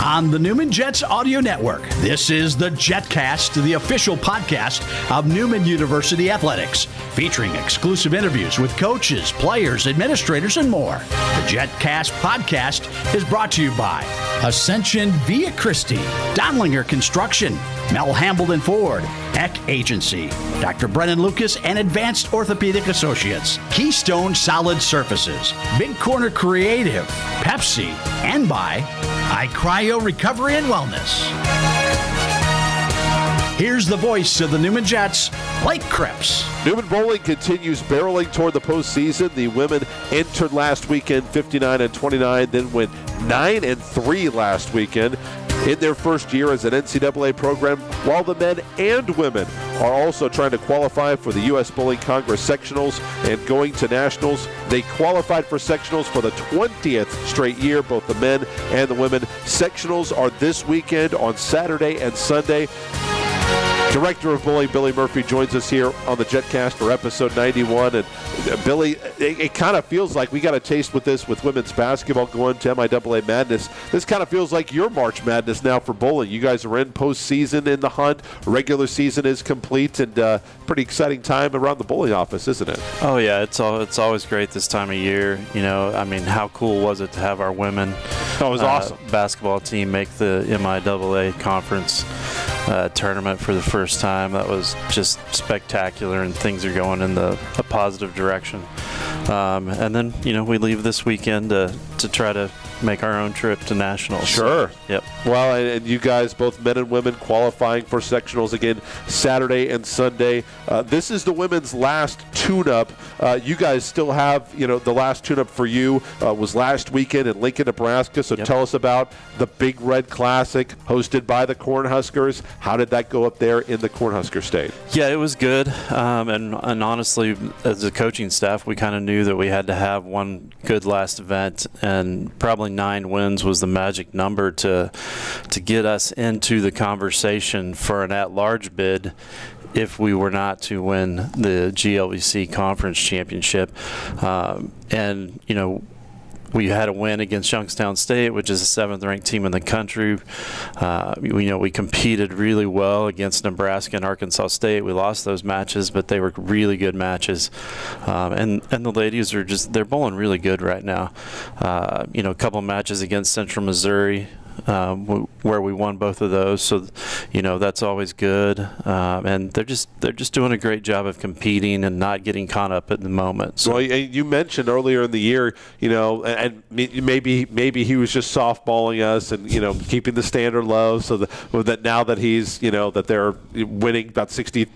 On the Newman Jets Audio Network, this is the Jetcast, the official podcast of Newman University Athletics, featuring exclusive interviews with coaches, players, administrators, and more. The Jetcast podcast is brought to you by Ascension Via Christi, Donlinger Construction, Mel Hambledon Ford, Eck Agency, Dr. Brennan Lucas and Advanced Orthopedic Associates, Keystone Solid Surfaces, Big Corner Creative, Pepsi, and by iCryo Recovery and Wellness. Here's the voice of the Newman Jets, Blake Cripps. Newman bowling continues barreling toward the postseason. The women entered last weekend 59-29, then went 9-3 last weekend in their first year as an NCAA program, while the men and women are also trying to qualify for the U.S. Bowling Congress sectionals and going to nationals. They qualified for sectionals for the 20th straight year, both the men and the women. Sectionals are this weekend on Saturday and Sunday. Director of Bowling, Billy Murphy, joins us here on the Jetcast for episode 91. And Billy, it kind of feels like we got a taste with this with women's basketball going to MIAA Madness. This kind of feels like your March Madness now for bowling. You guys are in postseason in the hunt. Regular season is complete, and pretty exciting time around the bowling office, isn't it? Oh, yeah. It's always great this time of year. You know, I mean, how cool was it to have our women awesome basketball team make the MIAA conference tournament for the first time? That was just spectacular, and things are going in a positive direction. And then, you know, we leave this weekend to try to make our own trip to nationals. Sure. So, yep. Well, and you guys, both men and women, qualifying for sectionals again Saturday and Sunday. This is the women's last tune-up. You guys still have, you know, the last tune-up for you was last weekend in Lincoln, Nebraska. So Tell us about the Big Red Classic hosted by the Cornhuskers. How did that go up there in the Cornhusker State? Yeah, it was good. And honestly, as a coaching staff, we kind of knew that we had to have one good last event, and probably 9 wins was the magic number to get us into the conversation for an at-large bid if we were not to win the GLVC Conference Championship. And, you know, we had a win against Youngstown State, which is the 7th-ranked team in the country. We competed really well against Nebraska and Arkansas State. We lost those matches, but they were really good matches. And the ladies are they're bowling really good right now. A couple of matches against Central Missouri, where we won both of those, so that's always good. And they're just doing a great job of competing and not getting caught up at the moment. So. Well, you mentioned earlier in the year, and maybe he was just softballing us and keeping the standard low, so that now that he's that they're winning about 60%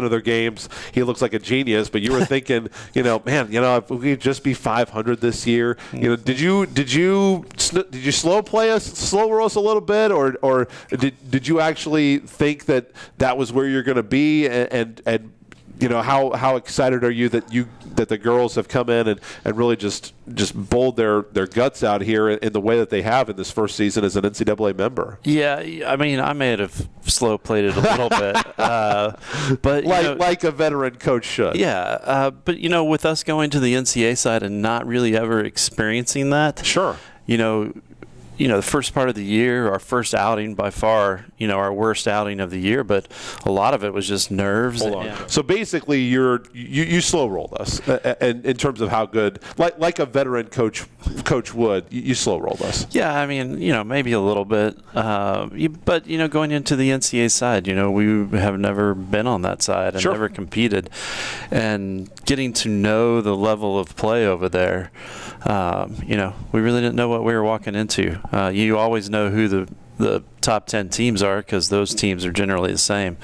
of their games, he looks like a genius. But you were thinking, if we could just be 500 this year, did you slow roll us a little bit, or did you actually think that was where you're going to be, and how excited are you that the girls have come in and really just bowled their guts out here in the way that they have in this first season as an NCAA member? Yeah, I mean, I may have slow played it a little bit, but like a veteran coach should. Yeah, but with us going to the NCAA side and not really ever experiencing that, sure. The first part of the year, our first outing by far, our worst outing of the year, but a lot of it was just nerves. Hold on. So basically, you slow rolled us, and in terms of how good, like a veteran coach would, you slow rolled us. Yeah, I mean, maybe a little bit, but going into the NCAA side, we have never been on that side and sure. never competed, and getting to know the level of play over there, we really didn't know what we were walking into. You always know who the top 10 teams are, because those teams are generally the same.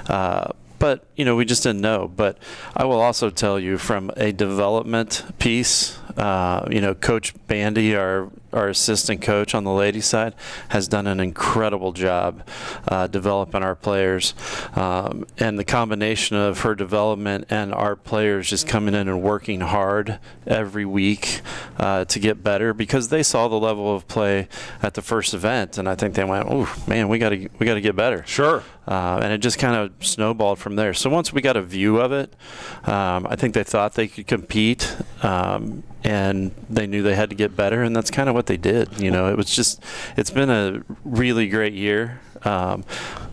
But, we just didn't know. But I will also tell you, from a development piece, Coach Bandy, our assistant coach on the ladies' side, has done an incredible job developing our players. And the combination of her development and our players just coming in and working hard every week to get better, because they saw the level of play at the first event, and I think they went, "Oh man, we got to get better." Sure. And it just kind of snowballed from there. So once we got a view of it, I think they thought they could compete. and they knew they had to get better, and that's kind of what they did. It's been a really great year.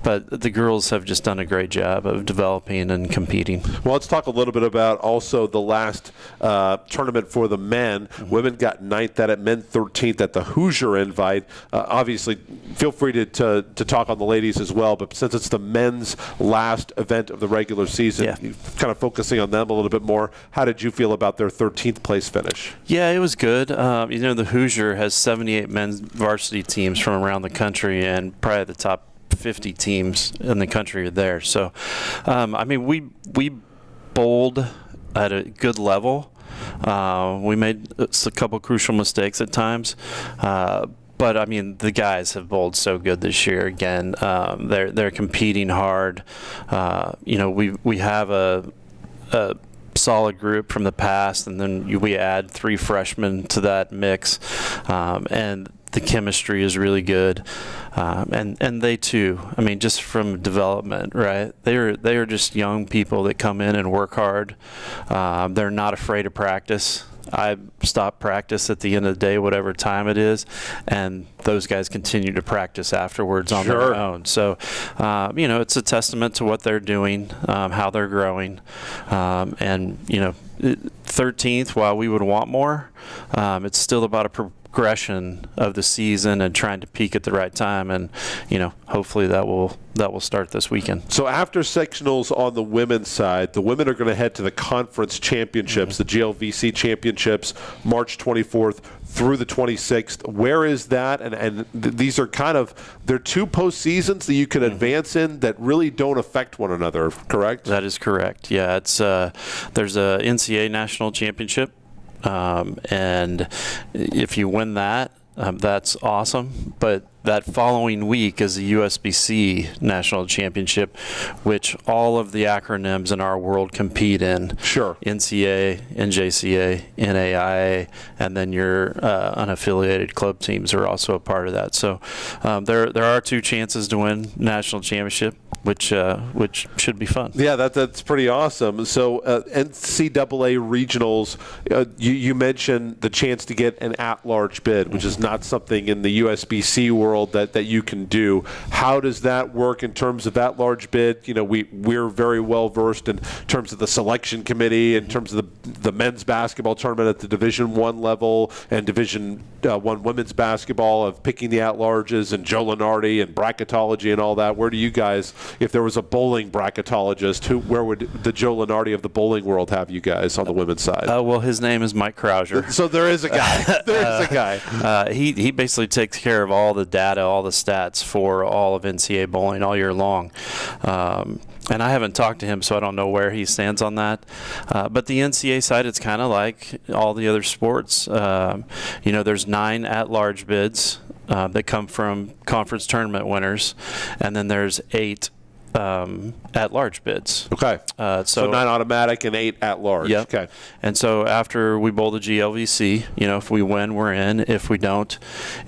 But the girls have just done a great job of developing and competing. Well, let's talk a little bit about also the last tournament for the men. Mm-hmm. Women got 9th at it, men 13th at the Hoosier Invite. Obviously, feel free to talk on the ladies as well, but since it's the men's last event of the regular season, kind of focusing on them a little bit more, how did you feel about their 13th place finish? Yeah, it was good. The Hoosier has 78 men's varsity teams from around the country, and probably the top 50 teams in the country are there. So, we bowled at a good level. We made a couple crucial mistakes at times. But the guys have bowled so good this year. Again, they're competing hard. We have a solid group from the past, and then we add 3 freshmen to that mix, and the chemistry is really good. And they too, just from development, right? They are just young people that come in and work hard. They're not afraid of practice. I stop practice at the end of the day, whatever time it is, and those guys continue to practice afterwards on their own. So, it's a testament to what they're doing, how they're growing, and 13th, while we would want more, it's still about a progression of the season and trying to peak at the right time, and hopefully that will start this weekend. So after sectionals on the women's side, the women are going to head to the conference championships, the GLVC championships, March 24th through the 26th. Where is that? And these are they're 2 postseasons that you can advance in that really don't affect one another, correct? That is correct. Yeah, it's there's a NCAA national championship. And if you win that, that's awesome. But that following week is the USBC National Championship, which all of the acronyms in our world compete in. Sure. NCAA, NJCA, NAIA, and then your unaffiliated club teams are also a part of that. So there are 2 chances to win national championship, which should be fun. Yeah, that's pretty awesome. So NCAA regionals, you mentioned the chance to get an at-large bid, which is not something in the USBC world that you can do. How does that work in terms of at-large bid? We're very well versed in terms of the selection committee, in terms of the men's basketball tournament at the Division I level and Division I women's basketball, of picking the at-larges and Joe Lenardi and bracketology and all that. Where do you guys, if there was a bowling bracketologist, where would the Joe Lenardi of the bowling world have you guys on the women's side? Well, his name is Mike Krauser. So there is a guy. There is a guy. He basically takes care of all the data, all the stats for all of NCAA bowling all year long. And I haven't talked to him, so I don't know where he stands on that. But the NCAA side, it's kind of like all the other sports. There's 9 at-large bids that come from conference tournament winners, and then there's 8 at-large bids. Okay. So 9 automatic and 8 at-large. Yep. Okay. And so after we bowl the GLVC, if we win, we're in. If we don't,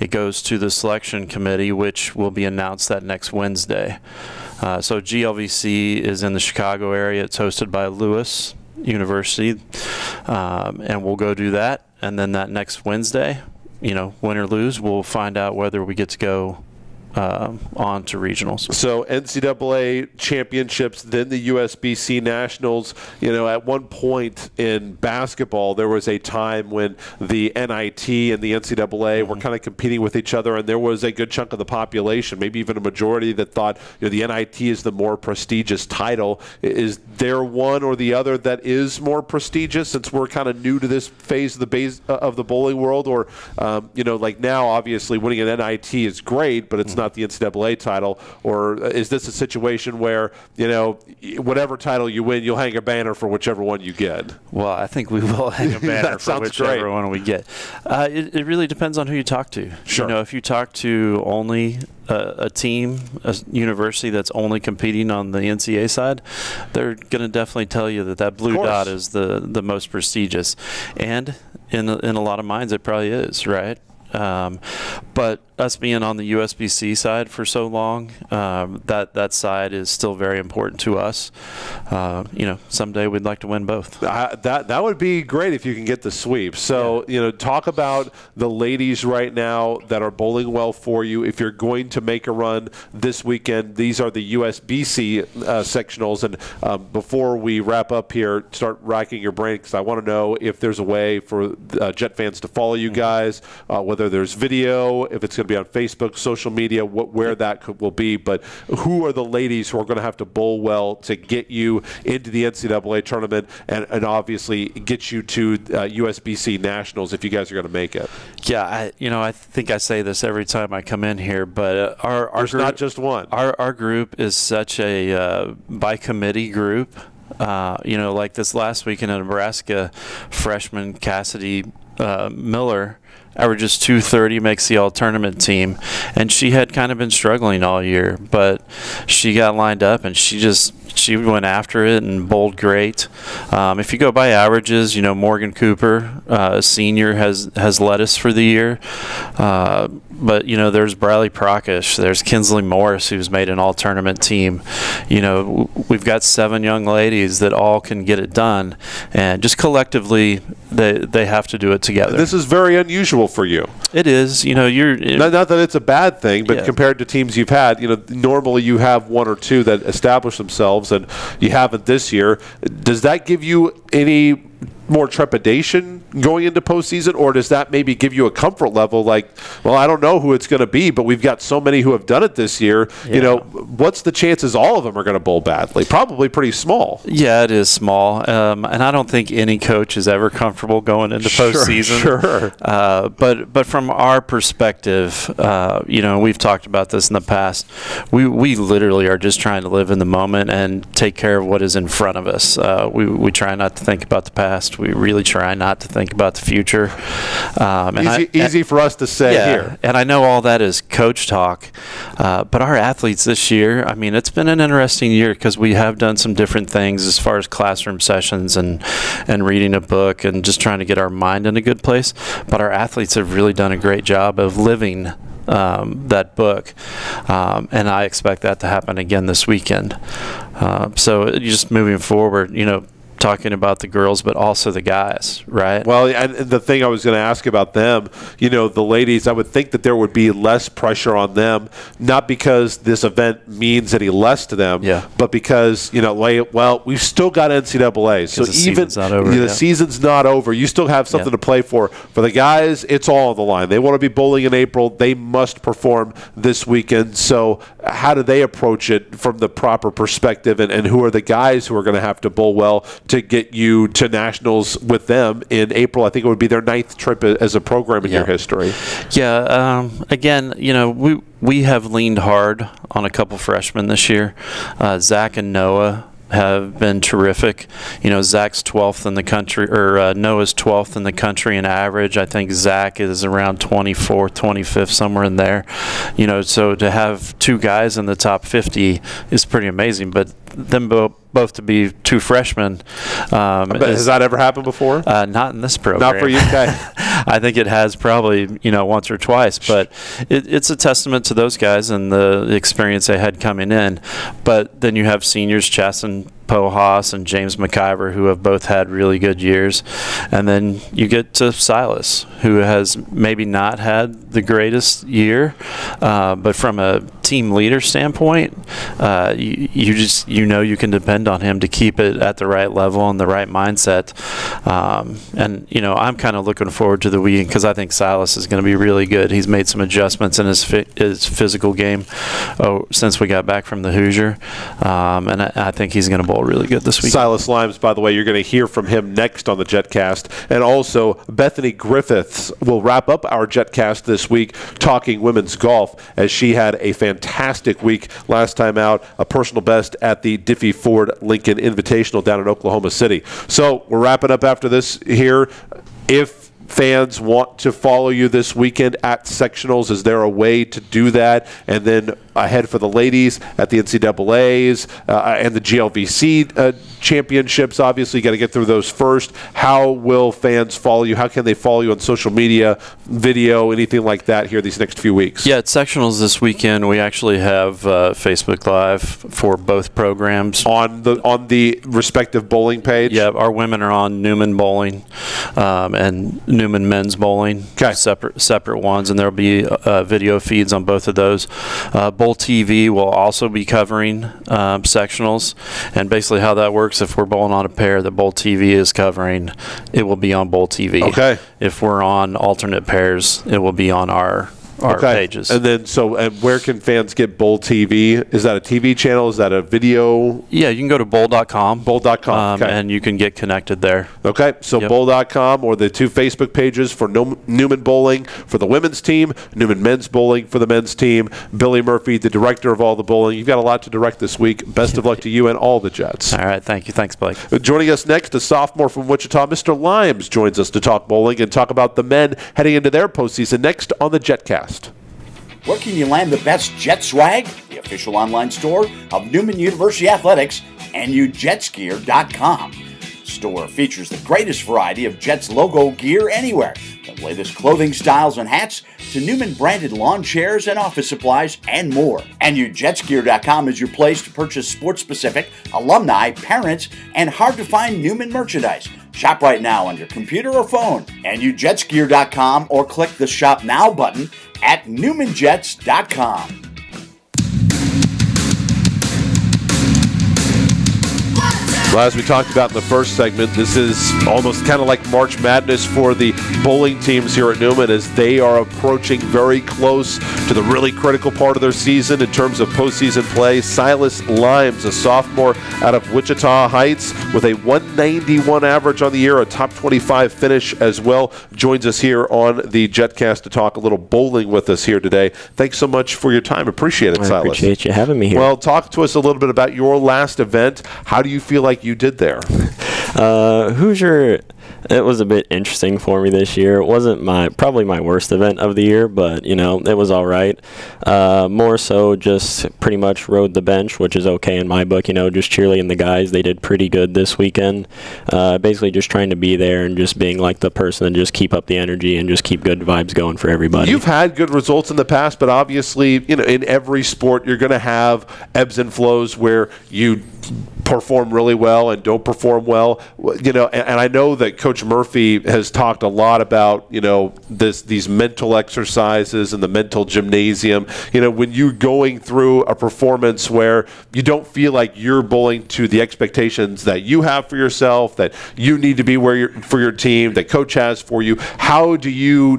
it goes to the selection committee, which will be announced that next Wednesday. So GLVC is in the Chicago area. It's hosted by Lewis University, and we'll go do that. And then that next Wednesday, win or lose, we'll find out whether we get to go on to regionals. So NCAA championships, then the USBC nationals. At one point in basketball, there was a time when the NIT and the NCAA were kind of competing with each other, and there was a good chunk of the population, maybe even a majority, that thought the NIT is the more prestigious title. Is there one or the other that is more prestigious, since we're kind of new to this phase of the bowling world? Or like now, obviously winning an NIT is great, but it's not the NCAA title. Or is this a situation where whatever title you win, you'll hang a banner for whichever one you get? Well, I think we will hang a banner for whichever one we get. It really depends on who you talk to. Sure. If you talk to only a team, a university that's only competing on the NCAA side, they're going to definitely tell you that blue dot is the most prestigious. And in a lot of minds, it probably is, right? But us being on the USBC side for so long, that side is still very important to us. Someday we'd like to win both. That would be great if you can get the sweep. So, talk about the ladies right now that are bowling well for you. If you're going to make a run this weekend, these are the USBC sectionals. And before we wrap up here, start racking your brain, because I want to know if there's a way for Jet fans to follow you guys, whether there's video, if it's going to be on Facebook, social media, where that will be. But who are the ladies who are going to have to bowl well to get you into the NCAA tournament and obviously get you to USBC Nationals if you guys are going to make it? Yeah, I think I say this every time I come in here, but our There's group, not just one. Our group is such a by committee group. Like this last week in Nebraska, freshman Cassidy Miller averages 230, makes the all-tournament team, and she had kind of been struggling all year, but she got lined up and she went after it and bowled great. If you go by averages, Morgan Cooper, senior, has led us for the year. But, there's Briley Prakash, there's Kinsley Morris, who's made an all-tournament team. We've got 7 young ladies that all can get it done, and just collectively they have to do it together. This is very unusual for you. It is. Not that it's a bad thing, but compared to teams you've had, normally you have 1 or 2 that establish themselves, and you haven't this year. Does that give you any more trepidation going into postseason, or does that maybe give you a comfort level like, well, I don't know who it's going to be, but we've got so many who have done it this year. What's the chances all of them are going to bowl badly? Probably pretty small. Yeah, it is small, and I don't think any coach is ever comfortable going into postseason. Sure. But from our perspective, we've talked about this in the past. We literally are just trying to live in the moment and take care of what is in front of us. We try not to think about the past. We really try not to think about the future. Easy for us to say here. And I know all that is coach talk, but our athletes this year, it's been an interesting year because we have done some different things as far as classroom sessions and reading a book and just trying to get our mind in a good place. But our athletes have really done a great job of living that book, and I expect that to happen again this weekend. So just moving forward, talking about the girls, but also the guys, right? Well, and the thing I was going to ask about them, the ladies, I would think that there would be less pressure on them, not because this event means any less to them, but because, we've still got NCAA. So even the season's not over. You still have something to play for. For the guys, it's all on the line. They want to be bowling in April. They must perform this weekend. So how do they approach it from the proper perspective, and who are the guys who are going to have to bowl well to get you to nationals with them in April? I think it would be their 9th trip as a program in your history. Yeah. Again, we have leaned hard on a couple freshmen this year. Zach and Noah have been terrific. Zach's 12th in the country, or Noah's 12th in the country in average. I think Zach is around 24th, 25th, somewhere in there. So to have 2 guys in the top 50 is pretty amazing. But them both to be 2 freshmen. Has that ever happened before? Not in this program. Not for you, okay. I think it has probably, once or twice, but it's a testament to those guys and the experience they had coming in. But then you have seniors, Chasten Pohaas and James McIver, who have both had really good years. And then you get to Silas, who has maybe not had the greatest year, but from a team leader standpoint, you can depend on him to keep it at the right level and the right mindset. And I'm kind of looking forward to the weekend because I think Silas is going to be really good. He's made some adjustments in his physical game since we got back from the Hoosier, and I think he's going to bowl really good this week. Silas Limes, by the way, you're going to hear from him next on the Jetcast. And also, Bethany Griffiths will wrap up our Jetcast this week talking women's golf, as she had a fantastic week last time out, a personal best at the Diffee Ford Lincoln Invitational down in Oklahoma City. So we're wrapping up after this here. If fans want to follow you this weekend at sectionals, is there a way to do that? And then ahead for the ladies at the NCAAs and the GLVC championships, obviously you got to get through those first. How will fans follow you? How can they follow you on social media, video, anything like that here these next few weeks? Yeah, at sectionals this weekend, we actually have Facebook Live for both programs. On the respective bowling page? Yeah, our women are on Newman Bowling and Newman Men's Bowling. Okay. Separate ones, and there will be video feeds on both of those. Bowl TV will also be covering sectionals, and basically how that works, if we're bowling on a pair that Bowl TV is covering, it will be on Bowl TV. Okay. If we're on alternate pairs, it will be on our pages. And then, and where can fans get Bowl TV? Is that a TV channel? Is that a video? Yeah, you can go to bowl.com. Bowl.com. Okay. And you can get connected there. Okay, so yep. Bowl.com or the two Facebook pages for Newman Bowling for the women's team, Newman Men's Bowling for the men's team. Billy Murphy, the director of all the bowling. You've got a lot to direct this week. Best of luck to you and all the Jets. All right, thank you. Thanks, Blake. Joining us next, a sophomore from Wichita, Mr. Limes, joins us to talk bowling and talk about the men heading into their postseason next on the Jetcast. Where can you land the best Jet swag? The official online store of Newman University Athletics, NUJetsgear.com. The store features the greatest variety of Jets logo gear anywhere, from latest clothing styles and hats to Newman branded lawn chairs and office supplies and more. NUJetsgear.com is your place to purchase sports-specific, alumni, parents, and hard-to-find Newman merchandise. Shop right now on your computer or phone. NUJetsgear.com or click the Shop Now button at NewmanJets.com. Well, as we talked about in the first segment, this is almost kind of like March Madness for the bowling teams here at Newman as they are approaching very close to the really critical part of their season in terms of postseason play. Silas Limes, a sophomore out of Wichita Heights with a 191 average on the year, a top 25 finish as well, joins us here on the Jetcast to talk a little bowling with us here today. Thanks so much for your time. Appreciate it, Silas. I appreciate you having me here. Well, talk to us a little bit about your last event. How do you feel like you did there? Hoosier, it was a bit interesting for me this year. It wasn't probably my worst event of the year, but it was all right. More so just pretty much rode the bench, which is okay in my book. Just cheerleading the guys. They did pretty good this weekend. Basically just trying to be there and just being like the person and just keep up the energy and just keep good vibes going for everybody. You've had good results in the past, but obviously, in every sport, you're going to have ebbs and flows where you perform really well and don't perform well, and I know that Coach Murphy has talked a lot about, these mental exercises and the mental gymnasium. When you're going through a performance where you don't feel like you're bowling to the expectations that you have for yourself, that you need to be for your team, that Coach has for you, how do you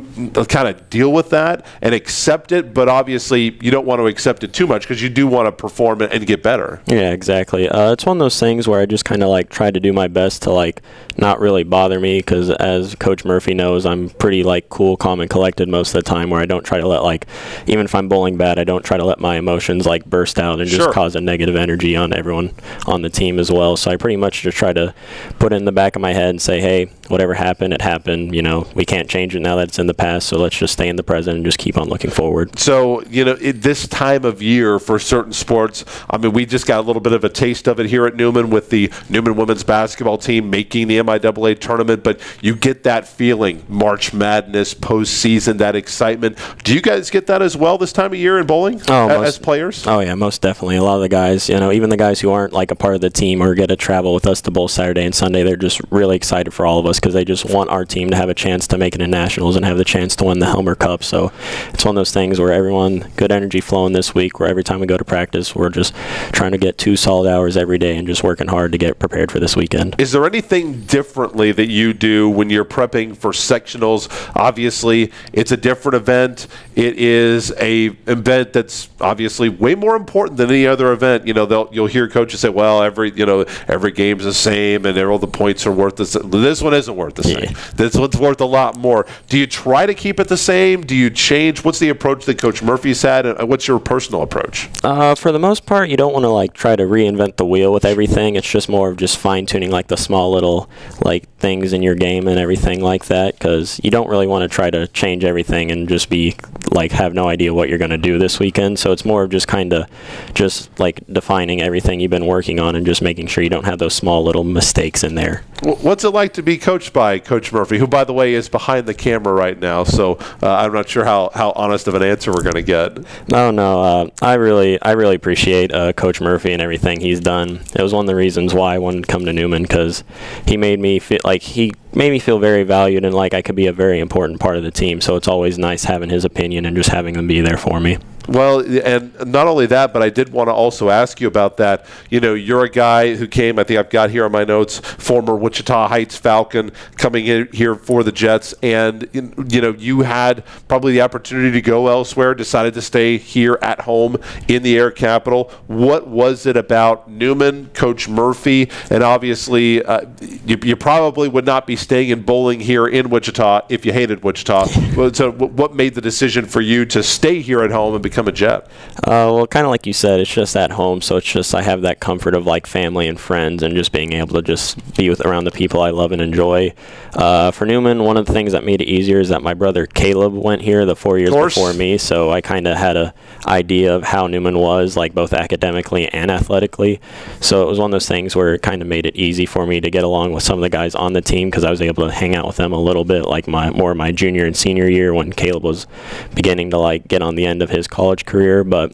kind of deal with that and accept it? But obviously, you don't want to accept it too much because you do want to perform and get better. Yeah, exactly. It's one of those things where I just kind of try to do my best to not really bother me, because as Coach Murphy knows, I'm pretty cool, calm, and collected most of the time, where I don't try to let even if I'm bowling bad, I don't try to let my emotions burst out and just cause a negative energy on everyone on the team as well. So I pretty much just try to put it in the back of my head and say, hey, whatever happened, it happened. We can't change it now that it's in the past, so let's just stay in the present and just keep on looking forward. So, this time of year for certain sports, we just got a little bit of a taste of it here at Newman with the Newman women's basketball team making the MIAA tournament, but you get that feeling, March Madness, postseason, that excitement. Do you guys get that as well this time of year in bowling as players? Oh, yeah, most definitely. A lot of the guys, even the guys who aren't a part of the team or get to travel with us to bowl Saturday and Sunday, they're just really excited for all of us because they just want our team to have a chance to make it in nationals and have the chance to win the Helmer Cup. So it's one of those things where everyone, good energy flowing this week, where every time we go to practice, we're just trying to get 2 solid hours every day and just working hard to get prepared for this weekend. Is there anything differently that you do when you're prepping for sectionals? Obviously, it's a different event. It is a event that's obviously way more important than any other event. You'll hear coaches say, well, every game's the same and all the points are worth the same. This one isn't worth the same. Yeah. This one's worth a lot more. Do you try to keep it the same? Do you change? What's the approach that Coach Murphy's had, and what's your personal approach? For the most part, you don't want to try to reinvent the wheel with everything. It's just more of just fine-tuning the small little things things in your game and everything like that, because you don't really want to try to change everything and just be like have no idea what you're going to do this weekend. So it's more of just kind of just like defining everything you've been working on and just making sure you don't have those small little mistakes in there. What's it like to be coached by Coach Murphy, who, by the way, is behind the camera right now? So I'm not sure how honest of an answer we're going to get. No. I really appreciate Coach Murphy and everything he's done. It was one of the reasons why I wanted to come to Newman, because he made me feel very valued and like I could be a very important part of the team. So it's always nice having his opinion and just having him be there for me. Well, and not only that, but I did want to also ask you about that. You know, you're a guy who came, I think I've got here on my notes, former Wichita Heights Falcon, coming in here for the Jets, and, you know, you had probably the opportunity to go elsewhere, decided to stay here at home in the Air Capital. What was it about Newman, Coach Murphy, and obviously you probably would not be staying in bowling here in Wichita if you hated Wichita. So what made the decision for you to stay here at home and become a Jet? Well, kind of like you said, it's just at home, so it's just I have that comfort of like family and friends and just being able to just be around the people I love and enjoy. For Newman, one of the things that made it easier is that my brother Caleb went here the 4 years before me, so I kind of had a idea of how Newman was, like both academically and athletically. So it was one of those things where it kind of made it easy for me to get along with some of the guys on the team, because I was able to hang out with them a little bit, like my junior and senior year when Caleb was beginning to like get on the end of his college career. But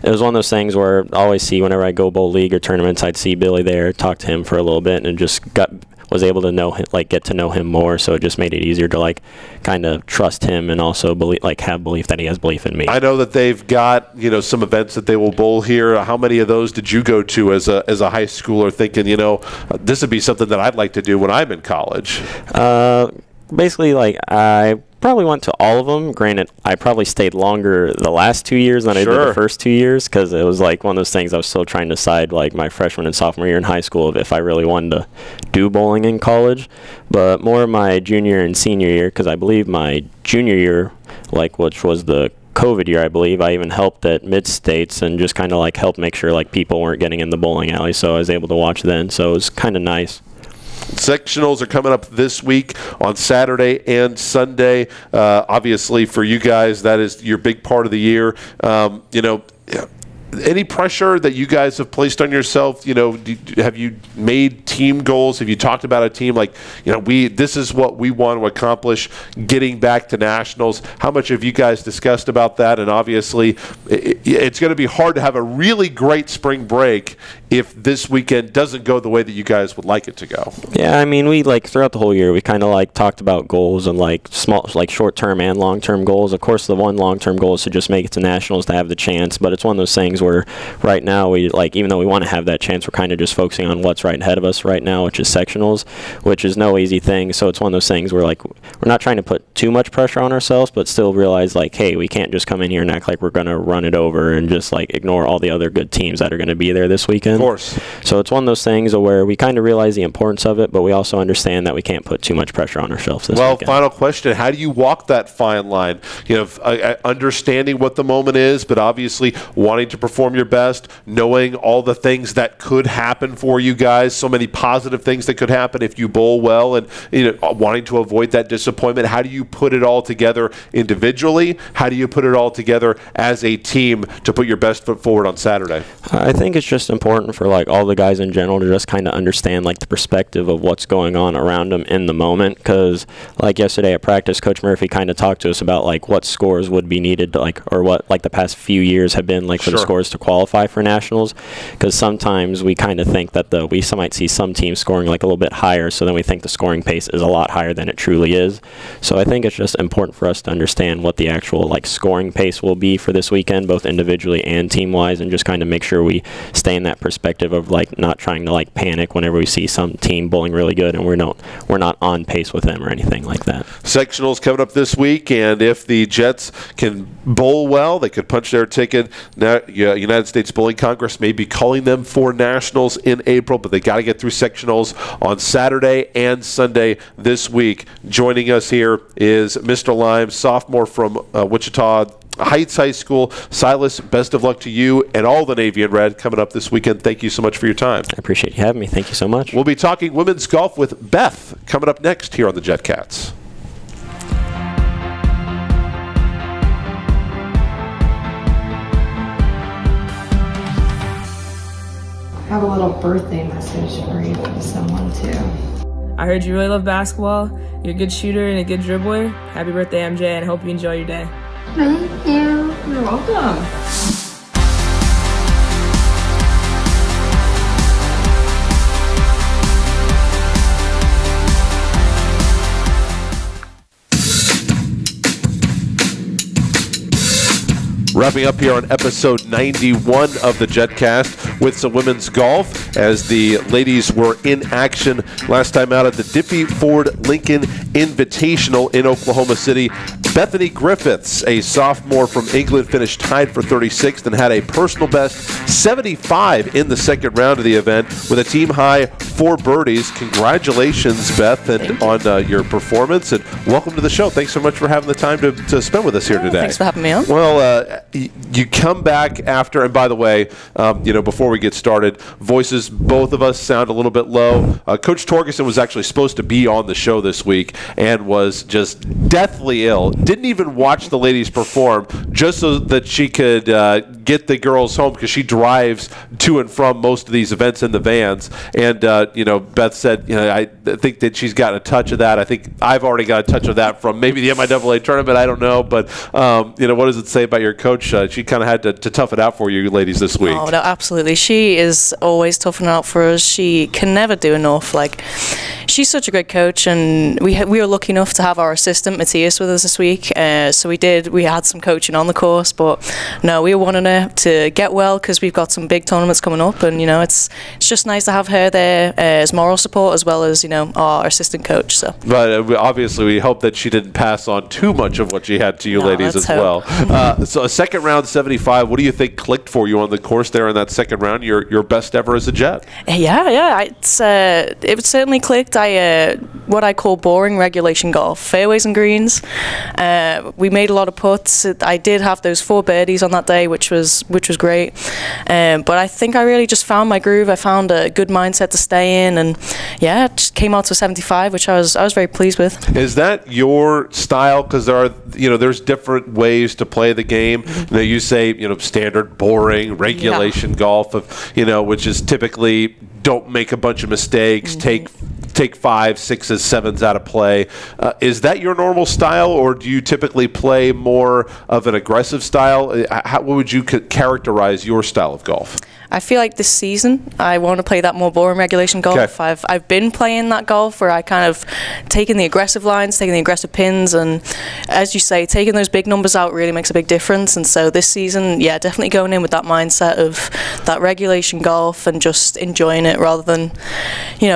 it was one of those things where I always see whenever I go bowl league or tournaments, I'd see Billy there, talk to him for a little bit, and just was able to know him, like get to know him more. So it just made it easier to like kind of trust him and also have belief that he has belief in me. I know that they've got, you know, some events that they will bowl here. How many of those did you go to as a high schooler, thinking, you know, this would be something that I'd like to do when I'm in college? Basically, like I probably went to all of them. Granted, I probably stayed longer the last 2 years than I did the first 2 years, because it was like one of those things I was still trying to decide, like my freshman and sophomore year in high school, of if I really wanted to do bowling in college. But more my junior and senior year, because I believe my junior year, like which was the COVID year, I believe, I even helped at Mid-States and just kind of like helped make sure like people weren't getting in the bowling alley, so I was able to watch then. So it was kind of nice. Sectionals are coming up this week on Saturday and Sunday. Obviously, for you guys, that is your big part of the year. You know, any pressure that you guys have placed on yourself? You know, have you made team goals? Have you talked about a team like, you know, this is what we want to accomplish getting back to nationals? How much have you guys discussed about that? And obviously, it's going to be hard to have a really great spring break if this weekend doesn't go the way that you guys would like it to go. Yeah, I mean, we like throughout the whole year, we kind of like talked about goals and like small, like short-term and long-term goals. Of course, the one long-term goal is to just make it to nationals to have the chance, but it's one of those things where right now we like, even though we want to have that chance, we're kind of just focusing on what's right ahead of us right now, which is sectionals, which is no easy thing. So it's one of those things where like we're not trying to put too much pressure on ourselves, but still realize like, hey, we can't just come in here and act like we're going to run it over and just like ignore all the other good teams that are going to be there this weekend. Of course. So it's one of those things where we kind of realize the importance of it, but we also understand that we can't put too much pressure on ourselves this weekend. Final question. How do you walk that fine line? You know, understanding what the moment is, but obviously wanting to perform your best, knowing all the things that could happen for you guys, so many positive things that could happen if you bowl well, and, you know, wanting to avoid that disappointment. How do you put it all together individually? How do you put it all together as a team to put your best foot forward on Saturday? I think it's just important for like all the guys in general to just kind of understand like the perspective of what's going on around them in the moment, because like yesterday at practice, Coach Murphy kind of talked to us about like what scores would be needed to, like, or what like the past few years have been like for the scores to qualify for nationals, because sometimes we kind of think that we might see some teams scoring like a little bit higher, so then we think the scoring pace is a lot higher than it truly is. So I think it's just important for us to understand what the actual like scoring pace will be for this weekend, both individually and team wise, and just kind of make sure we stay in that perspective of like not trying to like panic whenever we see some team bowling really good and we're not on pace with them or anything like that. Sectionals coming up this week, and if the Jets can bowl well, they could punch their ticket. Now, United States Bowling Congress may be calling them for nationals in April, but they got to get through sectionals on Saturday and Sunday this week. Joining us here is Mr. Limes, sophomore from Wichita Heights High School. Silas, best of luck to you and all the Navy and Red coming up this weekend. Thank you so much for your time. I appreciate you having me. Thank you so much. We'll be talking women's golf with Beth coming up next here on the Jetcats. I have a little birthday message for you from someone too. I heard you really love basketball. You're a good shooter and a good dribbler. Happy birthday, MJ, and I hope you enjoy your day. Thank you. You're welcome. Wrapping up here on episode 91 of the Jetcast with some women's golf as the ladies were in action last time out at the Diffee Ford Lincoln Invitational in Oklahoma City. Bethany Griffiths, a sophomore from England, finished tied for 36th and had a personal best 75 in the second round of the event with a team high 4 birdies. Congratulations, Beth, and on your performance, and welcome to the show. Thanks so much for having the time to spend with us here today. Thanks for having me on. Well, you come back after, and by the way, before we get started, voices, both of us sound a little bit low. Coach Torgerson was actually supposed to be on the show this week and was just deathly ill. Didn't even watch the ladies perform just so that she could get the girls home, because she drives to and from most of these events in the vans. And, Beth said, I think that she's got a touch of that. I think I've already got a touch of that from maybe the MIAA tournament. I don't know. But, what does it say about your coach? She kind of had to tough it out for you ladies this week. Oh, no, absolutely. She is always toughing it out for us. She can never do enough. She's such a great coach, and we were lucky enough to have our assistant, Matthias, with us this week. So we had some coaching on the course, but no, we were wanting her to get well because we've got some big tournaments coming up, and it's just nice to have her there as moral support as well as our assistant coach. So, but obviously we hope that she didn't pass on too much of what she had to you ladies as well. So a second round 75. What do you think clicked for you on the course there in that second round? Your best ever as a Jet? Yeah. It certainly clicked. What I call boring regulation golf, fairways and greens. We made a lot of putts. I did have those 4 birdies on that day, which was great. But I think I really just found my groove. I found a good mindset to stay in, and it just came out to 75, which I was very pleased with. Is that your style? Because there's different ways to play the game. You say standard boring regulation golf, which is typically don't make a bunch of mistakes, take 5s, 6s, 7s out of play. Is that your normal style, or do you typically play more of an aggressive style? What would you characterize your style of golf? I feel like this season I want to play that more boring regulation golf. Okay. I've been playing that golf where I kind of taking the aggressive lines, taking the aggressive pins, and as you say, taking those big numbers out really makes a big difference. And so this season, definitely going in with that mindset of that regulation golf and just enjoying it rather than,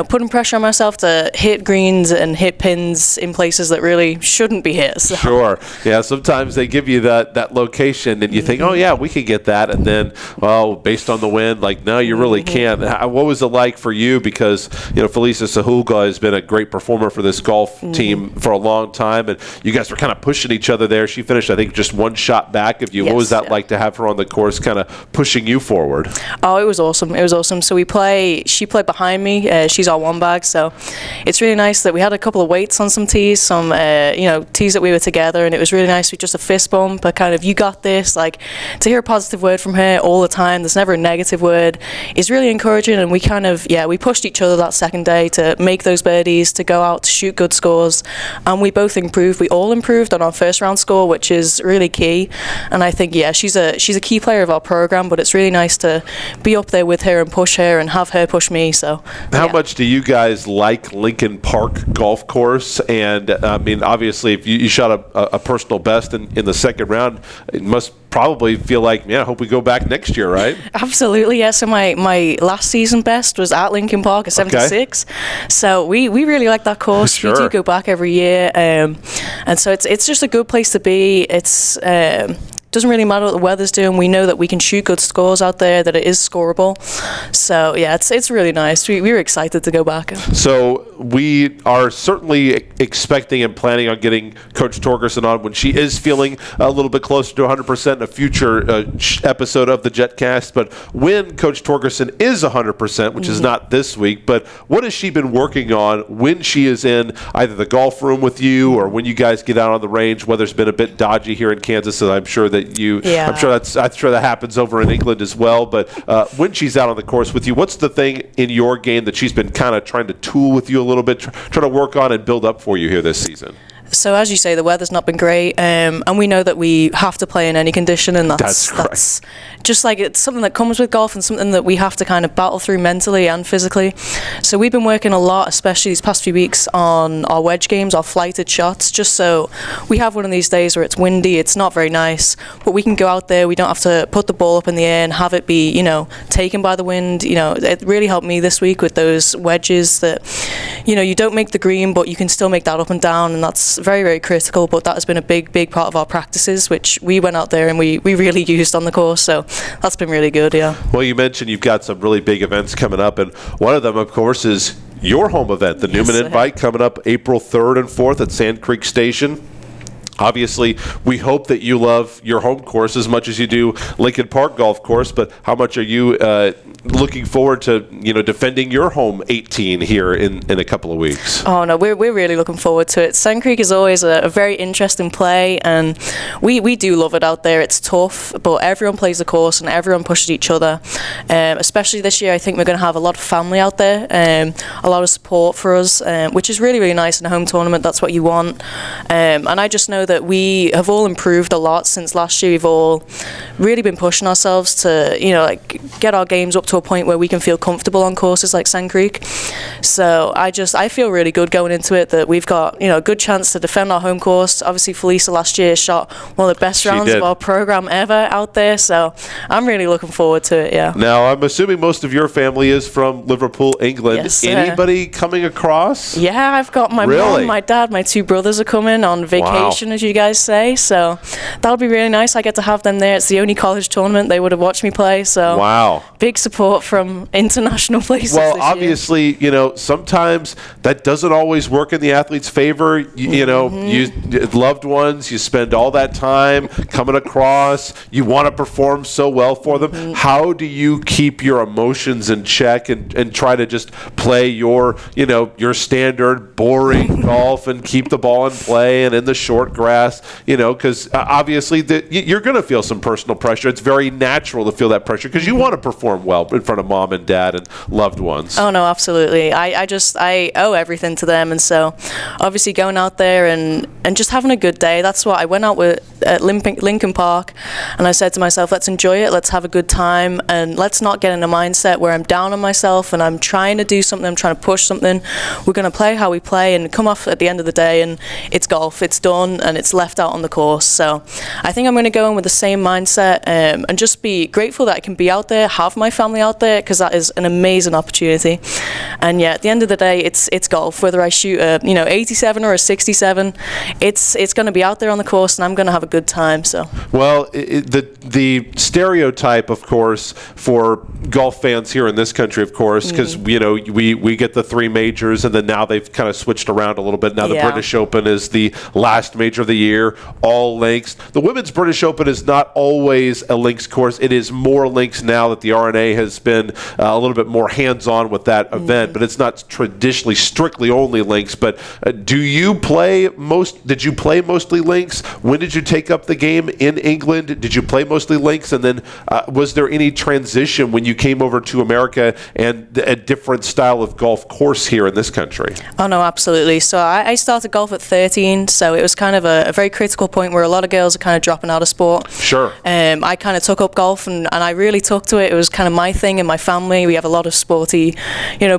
putting pressure on myself to hit greens and hit pins in places that really shouldn't be hit. So. Sure. Yeah, sometimes they give you that location and you think, oh yeah, we could get that, and then, well, based on the wind, no, you really can't. What was it like for you? Because Felisa Sahulga has been a great performer for this golf team for a long time, and you guys were kind of pushing each other there. She finished, I think, just 1 shot back of you. Yes, what was that like to have her on the course, kind of pushing you forward? Oh, it was awesome. It was awesome. So she played behind me. She's our 1 bag, so it's really nice that we had a couple of weights on some tees, some tees that we were together, and it was really nice with just a fist bump, but kind of, you got this, to hear a positive word from her all the time. There's never a negative word is really encouraging, and we kind of we pushed each other that second day to make those birdies, to go out to shoot good scores, and we both improved. We all improved on our first round score, which is really key. And I think she's a key player of our program, but it's really nice to be up there with her and push her and have her push me. So how much do you guys like Lincoln Park Golf Course? And I mean, obviously if you shot a personal best in the second round, it must probably feel like, I hope we go back next year, right? Absolutely, yes. So my last season best was at Lincoln Park at 76. Okay. So we really like that course. Sure. We do go back every year, and so it's just a good place to be. It's doesn't really matter what the weather's doing. We know that we can shoot good scores out there, that it is scoreable. So yeah, it's really nice. We were excited to go back. So we are certainly expecting and planning on getting Coach Torgerson on when she is feeling a little bit closer to 100% in a future episode of the Jetcast. But when Coach Torgerson is 100%, which is not this week, but what has she been working on when she is in either the golf room with you or when you guys get out on the range? Weather's been a bit dodgy here in Kansas, and I'm sure that I'm sure that happens over in England as well. But when she's out on the course with you, what's the thing in your game that she's been kind of trying to tool with you a little bit, trying to work on and build up for you here this season? So as you say, the weather's not been great, and we know that we have to play in any condition, and that's just like it's something that comes with golf and something that we have to kind of battle through mentally and physically. So we've been working a lot, especially these past few weeks, on our wedge games, our flighted shots, just so we have one of these days where it's windy, it's not very nice, but we can go out there, we don't have to put the ball up in the air and have it be, taken by the wind. It really helped me this week with those wedges that, you don't make the green, but you can still make that up and down, and that's very, very critical. But that has been a big part of our practices, which we went out there and we really used on the course. So that's been really good, yeah. Well, you mentioned you've got some really big events coming up, and one of them, of course, is your home event, the Newman Invite, coming up April 3rd and 4th at Sand Creek Station. Obviously, we hope that you love your home course as much as you do Lincoln Park Golf Course, but how much are you looking forward to, defending your home 18 here in a couple of weeks? Oh, no, we're really looking forward to it. Sand Creek is always a very interesting play, and we do love it out there. It's tough, but everyone plays the course and everyone pushes each other. Especially this year, I think we're going to have a lot of family out there, a lot of support for us, which is really, really nice in a home tournament. That's what you want. And I just know that we have all improved a lot since last year. We've all really been pushing ourselves to, get our games up to a point where we can feel comfortable on courses like Sand Creek. So I feel really good going into it that we've got, a good chance to defend our home course. Obviously, Felisa last year shot one of the best rounds of our program ever out there. So I'm really looking forward to it, yeah. Now, I'm assuming most of your family is from Liverpool, England. Yes, anybody coming across? Yeah, I've got my mom, my dad, my two brothers are coming on vacation, as you guys say. So that'll be really nice. I get to have them there. It's the only college tournament they would have watched me play. So big support from international places. Well, obviously, sometimes that doesn't always work in the athlete's favor. You loved ones, you spend all that time coming across, you want to perform so well for them. How do you keep your emotions in check and try to just play your standard boring golf and keep the ball in play and in the short grass, because obviously you're going to feel some personal pressure. It's very natural to feel that pressure because you want to perform well in front of mom and dad and loved ones. Oh, no, absolutely. I owe everything to them, and so obviously going out there and just having a good day. That's what I went out with at Lincoln Park, and I said to myself, let's enjoy it, let's have a good time, and let's not get in a mindset where I'm down on myself and I'm trying to do something, I'm trying to push something. We're going to play how we play and come off at the end of the day, and it's golf, it's done, and it's left out on the course. So I think I'm going to go in with the same mindset and just be grateful that I can be out there, have my family out there, because that is an amazing opportunity. And yeah, at the end of the day, it's golf. Whether I shoot a 87 or a 67, it's going to be out there on the course, and I'm going to have a good time. So well, the stereotype, of course, for golf fans here in this country, of course, because we get the three majors, and then now they've kind of switched around a little bit. Now the British Open is the last major of the year, all links. The Women's British Open is not always a links course. It is more links now that the RNA has been a little bit more hands-on with that event, but it's not traditionally strictly only links. But did you play mostly links? When did you take up the game in England? Did you play mostly links? And then was there any transition when you came over to America and a different style of golf course here in this country? Oh, no, absolutely. So I started golf at 13, so it was kind of a very critical point where a lot of girls are kind of dropping out of sport. Sure. I kind of took up golf, and I really took to it. It was kind of my thing in my family. We have a lot of sporty,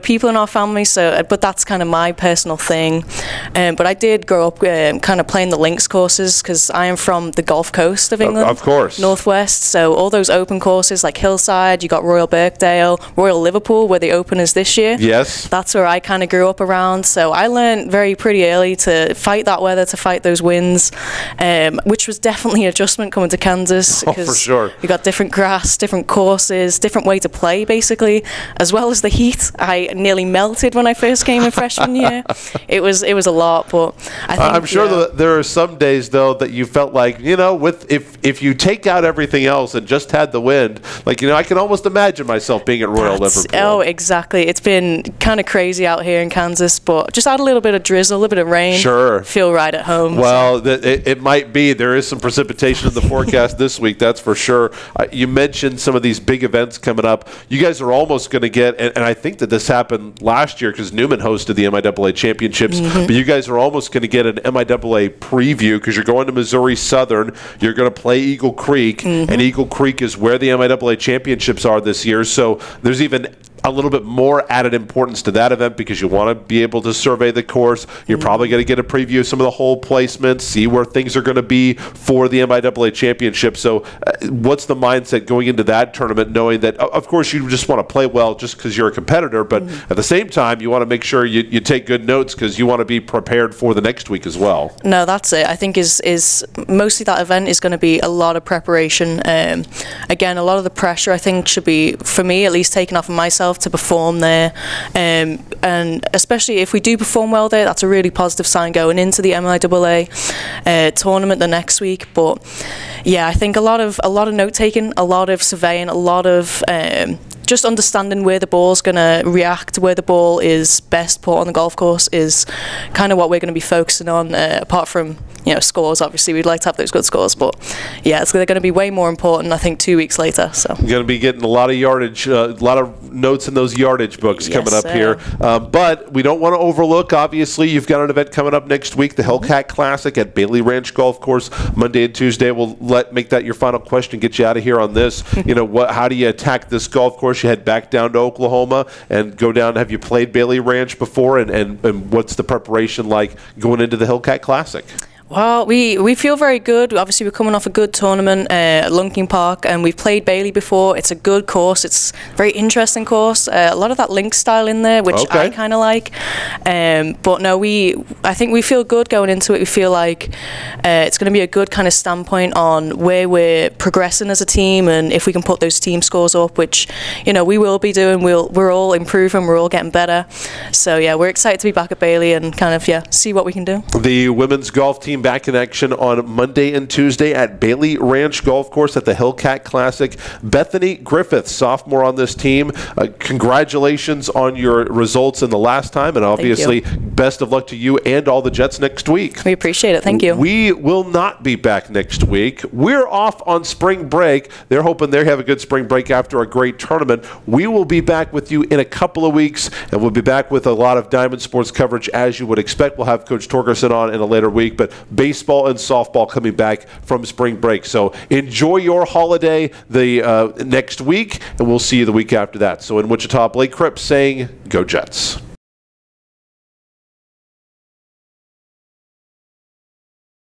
people in our family, but that's kind of my personal thing. But I did grow up kind of playing the links courses because I am from the Gulf Coast of England. Of course. Northwest. So all those open courses like Hillside, you got Royal Birkdale, Royal Liverpool, where the Open is this year. Yes. That's where I kind of grew up around. So I learned pretty early to fight that weather, to fight those winds, which was definitely an adjustment coming to Kansas. Oh, for sure. You got different grass, different courses, different way to play, basically, as well as the heat. I nearly melted when I first came in freshman year. It was a lot, but I think I'm sure that there are some days though that you felt like, if you take out everything else and just had the wind, like, I can almost imagine myself being at Royal Liverpool. Oh, exactly. It's been kind of crazy out here in Kansas, but just add a little bit of drizzle, a little bit of rain. Sure. Feel right at home. Well, it might be. There is some precipitation in the forecast this week, that's for sure. You mentioned some of these big events coming up. You guys are almost going to get, and I think that this happened last year because Newman hosted the MIAA championships, but you guys are almost going to get an MIAA preview because you're going to Missouri Southern. You're going to play Eagle Creek, and Eagle Creek is where the MIAA championships are this year. So there's even a little bit more added importance to that event because you want to be able to survey the course. You're probably going to get a preview of some of the hole placements, see where things are going to be for the MIAA championship. So what's the mindset going into that tournament, knowing that, of course, you just want to play well just because you're a competitor, but at the same time, you want to make sure you take good notes because you want to be prepared for the next week as well. No, that's it. I think is mostly that event is going to be a lot of preparation. Again, a lot of the pressure, I think, should be, for me at least, taken off of myself to perform there, and especially if we do perform well there, that's a really positive sign going into the MIAA tournament the next week. But yeah, I think a lot of note taking, a lot of surveying, a lot of just understanding where the ball's going to react, where the ball is best put on the golf course is kind of what we're going to be focusing on, apart from scores. Obviously, we'd like to have those good scores, but yeah, they're going to be way more important, I think, 2 weeks later. So you're going to be getting a lot of yardage, a lot of notes in those yardage books coming up here. But we don't want to overlook, obviously, you've got an event coming up next week, the Hellcat Classic at Bailey Ranch Golf Course, Monday and Tuesday. We'll make that your final question, get you out of here on this. How do you attack this golf course? You head back down to Oklahoma and go down. Have you played Bailey Ranch before? And what's the preparation like going into the Hellcat Classic? Well, we feel very good. Obviously, we're coming off a good tournament at Lunking Park, and we've played Bailey before. It's a good course. It's a very interesting course. A lot of that link style in there, which I kind of like. But no, I think we feel good going into it. We feel like it's going to be a good kind of standpoint on where we're progressing as a team, and if we can put those team scores up, which we will be doing. We're all improving. We're all getting better. So yeah, we're excited to be back at Bailey and kind of see what we can do. The women's golf team back in action on Monday and Tuesday at Bailey Ranch Golf Course at the Hellcat Classic. Bethany Griffiths, sophomore on this team. Congratulations on your results in the last time, and obviously best of luck to you and all the Jets next week. We appreciate it. Thank you. We will not be back next week. We're off on spring break. They're hoping they have a good spring break after a great tournament. We will be back with you in a couple of weeks, and we'll be back with a lot of Diamond Sports coverage as you would expect. We'll have Coach Torgerson on in a later week, but baseball and softball coming back from spring break. So enjoy your holiday the next week, and we'll see you the week after that. So in Wichita, Blake Cripps saying, go Jets.